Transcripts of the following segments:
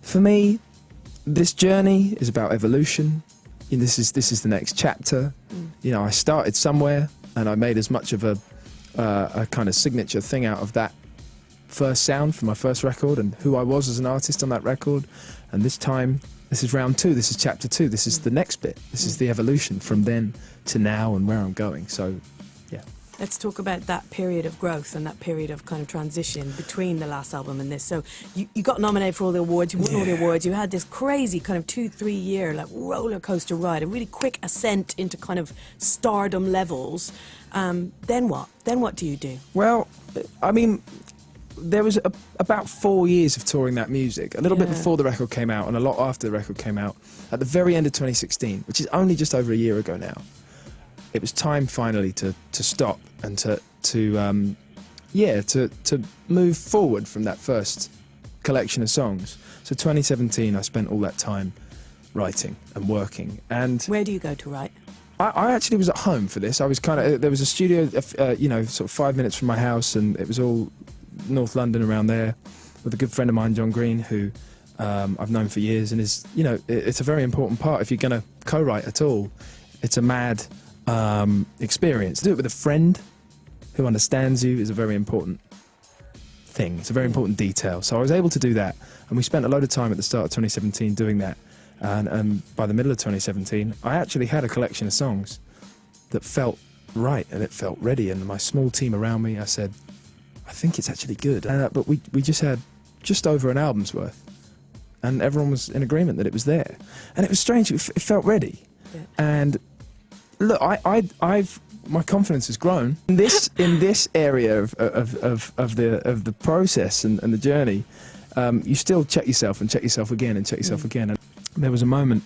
For me, this journey is about evolution. You know, this is the next chapter. You know, I started somewhere and I made as much of a kind of signature thing out of that first sound from my first record and who I was as an artist on that record. And this time, this is round 2, this is chapter 2, this is the next bit. This is the evolution from then to now and where I'm going. So, yeah. Let's talk about that period of growth and that period of kind of transition between the last album and this. So you got nominated for all the awards, you won all the awards, you had this crazy kind of 2-3 year like roller coaster ride, a really quick ascent into kind of stardom levels. Then what? Then what do you do? Well, I mean, there was about 4 years of touring that music, a little bit before the record came out and a lot after the record came out. At the very end of 2016, which is only just over a year ago now, it was time finally to stop and to move forward from that first collection of songs. So 2017, I spent all that time writing and working. And where do you go to write? I actually was at home for this. I was there was a studio, you know, sort of 5 minutes from my house, and it was all North London around there, with a good friend of mine, John Green, who I've known for years, and is, you know, it's a very important part if you're going to co-write at all. It's a mad experience. Do it with a friend who understands you is a very important thing. It's a very important detail. So I was able to do that, and we spent a load of time at the start of 2017 doing that. And by the middle of 2017, I actually had a collection of songs that felt right and it felt ready. And my small team around me, I said, I think it's actually good. But we just had just over an album's worth, and everyone was in agreement that it was there. And it was strange. It felt ready. Yeah. And look, my confidence has grown in this area of the process and the journey. You still check yourself and check yourself again and check yourself again. And there was a moment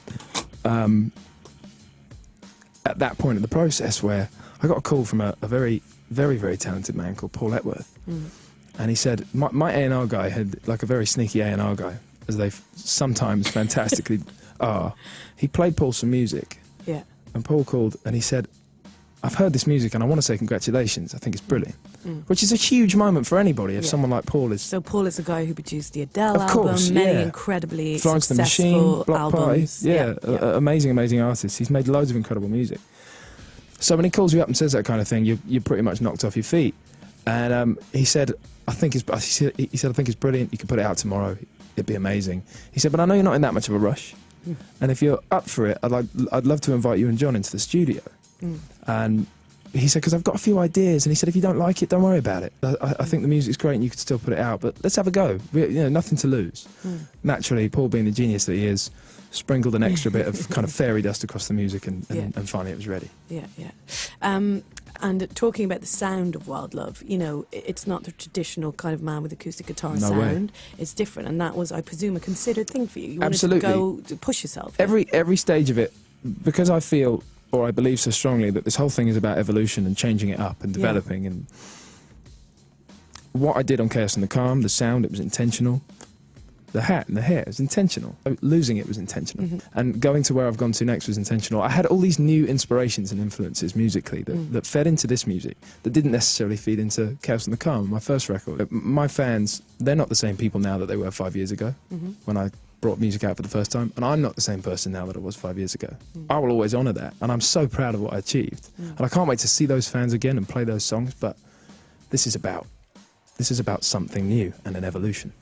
at that point in the process where I got a call from a very, very, very talented man called Paul Epworth. And he said, my A&R guy had, like a very sneaky A&R guy, as they sometimes fantastically are. He played Paul some music. Yeah. And Paul called and he said, I've heard this music and I want to say congratulations. I think it's brilliant. Which is a huge moment for anybody if someone like Paul is... So Paul is the guy who produced the Adele course, album, many incredibly Florence successful the Machine, Block albums. Party. Amazing, amazing artist. He's made loads of incredible music. So when he calls you up and says that kind of thing, you're pretty much knocked off your feet. And he said, I think it's brilliant. You can put it out tomorrow. It'd be amazing. He said, but I know you're not in that much of a rush. And if you're up for it, I'd love to invite you and John into the studio. And he said, because I've got a few ideas. And he said, if you don't like it, don't worry about it. I think the music's great and you could still put it out, but let's have a go. You know, nothing to lose. Naturally, Paul, being the genius that he is, sprinkled an extra bit of kind of fairy dust across the music, and finally it was ready. And talking about the sound of Wild Love, you know, it's not the traditional kind of man with acoustic guitar sound. It's different, and that was, I presume, a considered thing for you. You wanted to go to push yourself. Every stage of it, because I feel, or I believe so strongly, that this whole thing is about evolution and changing it up and developing. And what I did on Chaos and the Calm, the sound, it was intentional. The hat and the hair was intentional. Losing it was intentional. And going to where I've gone to next was intentional. I had all these new inspirations and influences musically that fed into this music that didn't necessarily feed into Chaos and the Calm, my first record. My fans, they're not the same people now that they were 5 years ago when I brought music out for the first time, and I'm not the same person now that I was 5 years ago. I will always honour that, and I'm so proud of what I achieved. And I can't wait to see those fans again and play those songs, but this is about something new and an evolution.